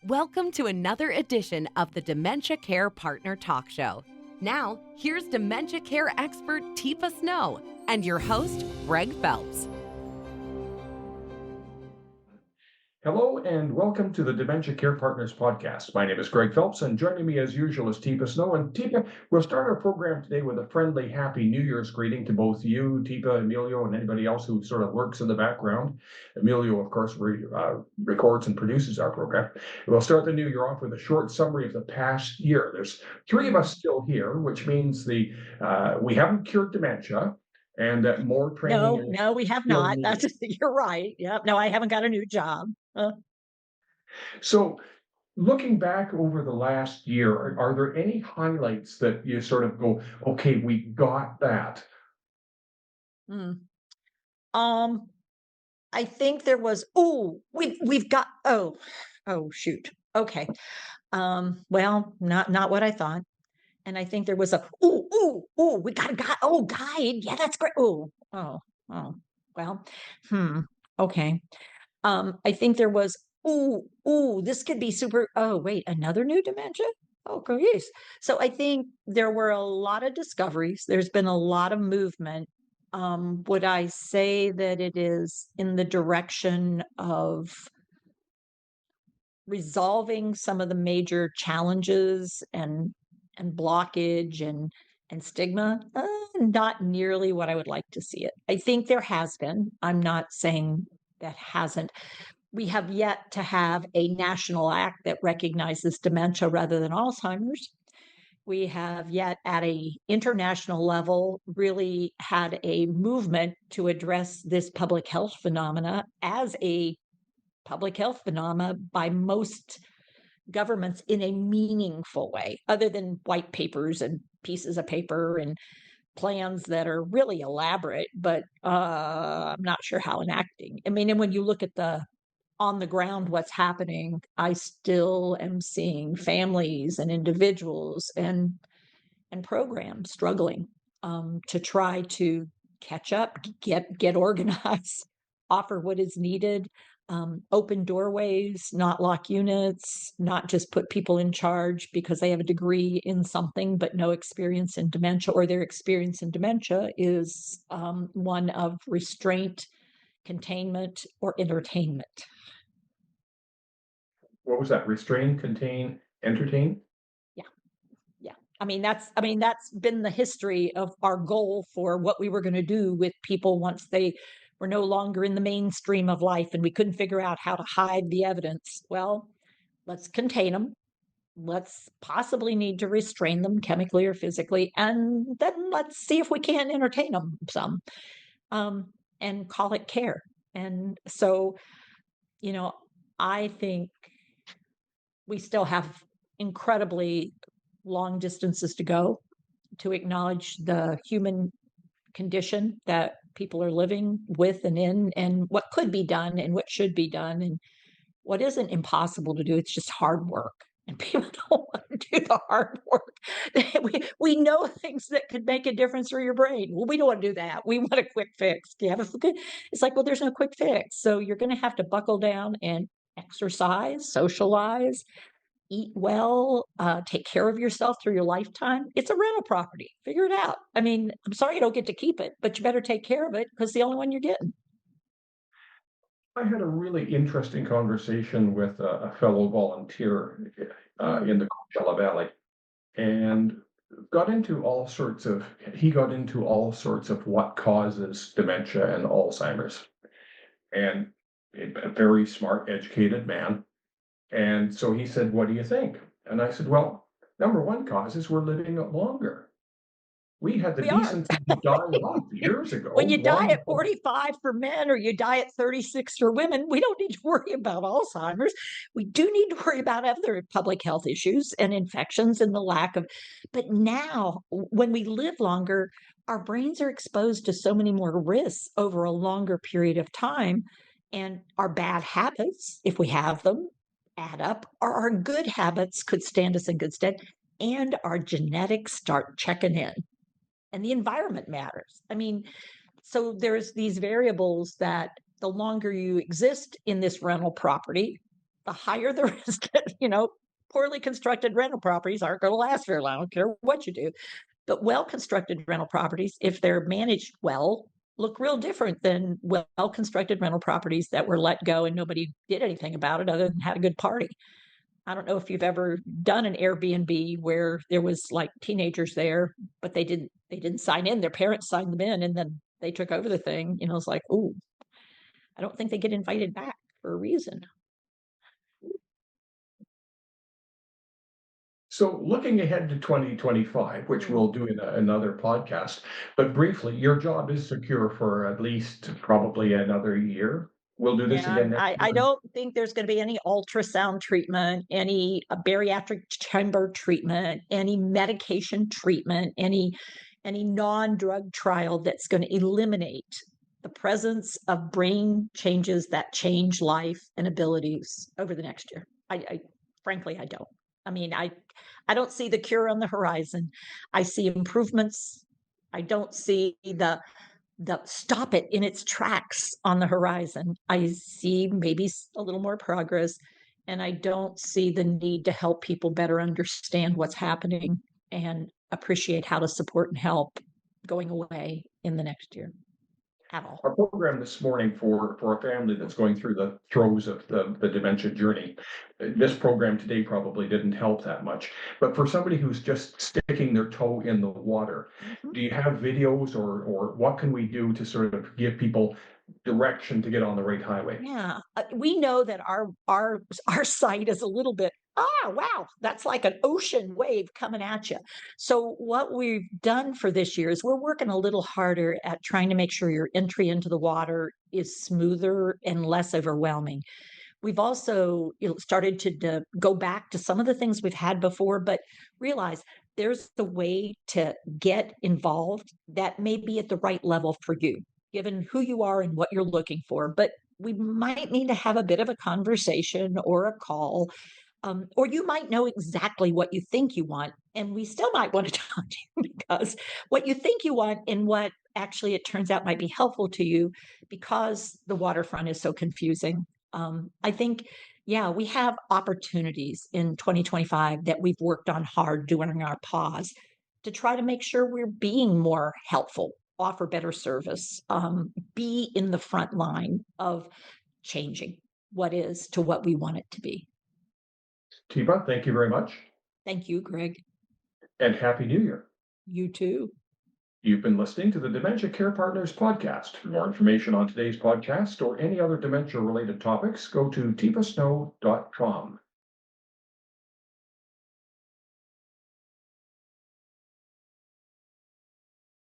Welcome to another edition of the Dementia Care Partner Talk Show. Now, here's dementia care expert Teepa and your host, Greg Phelps. Hello and welcome to the Dementia Care Partners podcast. My name is Greg Phelps, and joining me as usual is Teepa Snow. And Teepa, we'll start our program today with a friendly, happy New Year's greeting to both you, Teepa, Emilio, and anybody else who sort of lurks in the background. Emilio, of course, records and produces our program. We'll start the new year off with a short summary of the past year. There's three of us still here, which means we haven't cured dementia. And more training. No, we have not. That's you're right. Yep. No, I haven't got a new job. So, looking back over the last year, are there any highlights that you sort of go, okay, we got that? I think there was. We've got. Shoot. Okay. Well, not what I thought. And I think there was a. We got a guy. Oh, guide. Yeah, that's great. Well. Okay. I think there was. This could be super. Oh, wait, another new dementia? Oh, great. So I think there were a lot of discoveries. There's been a lot of movement. Would I say that it is in the direction of resolving some of the major challenges and blockage and stigma? Not nearly what I would like to see it. I think there has been. I'm not saying that hasn't. We have yet to have a national act that recognizes dementia rather than Alzheimer's. We have yet at a international level really had a movement to address this public health phenomena as a public health phenomena by most governments in a meaningful way, other than white papers and pieces of paper and plans that are really elaborate, but I'm not sure how enacting. I mean, and when you look at the on the ground what's happening, I still am seeing families and individuals and programs struggling to try to catch up, get organized, offer what is needed, open doorways, not lock units, not just put people in charge because they have a degree in something but no experience in dementia, or their experience in dementia is one of restraint, containment, or entertainment. What was that? Restrain, contain, entertain? Yeah. I mean, that's been the history of our goal for what we were going to do with people once they were no longer in the mainstream of life and we couldn't figure out how to hide the evidence. Well, let's contain them. Let's possibly need to restrain them chemically or physically, and then let's see if we can entertain them some, and call it care. And so, I think we still have incredibly long distances to go to acknowledge the human condition that people are living with and in, and what could be done and what should be done and what isn't impossible to do. It's just hard work, and people don't want to do the hard work. we know things that could make a difference for your brain. Well, we don't want to do that. We want a quick fix. Do you have a good? It's like, well, there's no quick fix. So you're going to have to buckle down and exercise, socialize, eat well, take care of yourself through your lifetime. It's a rental property. Figure it out. I mean, I'm sorry you don't get to keep it, but you better take care of it because it's the only one you're getting. I had a really interesting conversation with a fellow volunteer in the Coachella Valley, and he got into all sorts of what causes dementia and Alzheimer's, and a very smart, educated man. And so he said, what do you think? And I said, well, number one cause is we're living longer. We had the decency to die off years ago. When you die at 45 for men or you die at 36 for women, we don't need to worry about Alzheimer's. We do need to worry about other public health issues and infections and the lack of. But now, when we live longer, our brains are exposed to so many more risks over a longer period of time. And our bad habits, if we have them, add up, or our good habits could stand us in good stead. And our genetics start checking in. And the environment matters. I mean, so there's these variables that the longer you exist in this rental property, the higher the risk. Poorly constructed rental properties aren't going to last very long. I don't care what you do. But well-constructed rental properties, if they're managed well, look real different than well-constructed rental properties that were let go and nobody did anything about it other than had a good party. I don't know if you've ever done an Airbnb where there was like teenagers there, but they didn't sign in. Their parents signed them in, and then they took over the thing. It's like, oh, I don't think they get invited back for a reason. So looking ahead to 2025, which Mm. we'll do in another podcast, but briefly, your job is secure for at least probably another year. We'll do this Yeah, again next I year. don't think there's going to be any ultrasound treatment, any bariatric chamber treatment, any medication treatment, any non-drug trial that's going to eliminate the presence of brain changes that change life and abilities over the next year. I frankly, I don't. I mean, I don't see the cure on the horizon. I see improvements. I don't see the stop it in its tracks on the horizon. I see maybe a little more progress, and I don't see the need to help people better understand what's happening and appreciate how to support and help going away in the next year at all. Our program this morning for a family that's going through the throes of the dementia journey. This program today probably didn't help that much. But for somebody who's just sticking their toe in the water, Mhm. do you have videos or what can we do to sort of give people direction to get on the right highway? Yeah, we know that our site is a little bit, wow, that's like an ocean wave coming at you. So what we've done for this year is we're working a little harder at trying to make sure your entry into the water is smoother and less overwhelming. We've also started to go back to some of the things we've had before, but realize there's the way to get involved that may be at the right level for you, given who you are and what you're looking for. But we might need to have a bit of a conversation or a call, or you might know exactly what you think you want, and we still might want to talk to you because what you think you want and what actually it turns out might be helpful to you because the waterfront is so confusing. I think, yeah, we have opportunities in 2025 that we've worked on hard during our pause to try to make sure we're being more helpful, offer better service, be in the front line of changing what is to what we want it to be. Teepa, thank you very much Thank you, Greg. and Happy New Year. You too. You've been listening to the Dementia Care Partners podcast. For more information on today's podcast or any other dementia related topics, go to teepasnow.com.